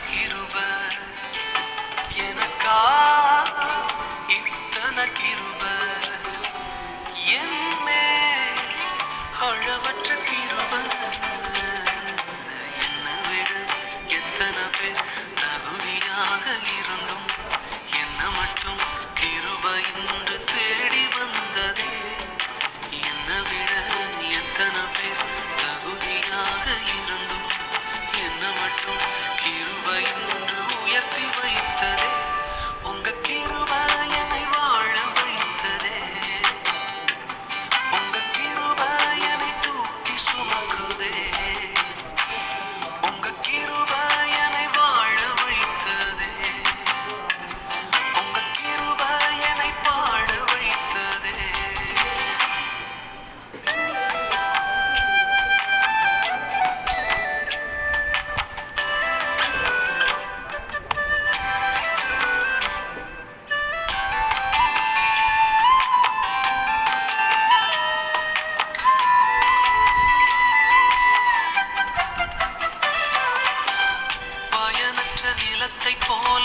கிருப எனக்கா இத்தனை கிருப என்னே அளவற்ற கிருப என்னை விட எத்தனை பேர் தகுதியாக இருந்தும் என்ன மட்டும் கிருப என்று தேடி வந்ததே என்னை விட எத்தனை பேர் தகுதியாக இருந்தும் என்ன மட்டும் கிருப என்று உயர்த்தி வைத்ததே உங்க கிருப என்னை வாழ வைத்ததே உங்க கிருப என்னை தூக்கி சுமக்குதே உங்க கிருப என்னை வாழ வைத்ததே உங்க கிருப என்னை பாட வைத்ததே பயனற்ற நிலத்தை போல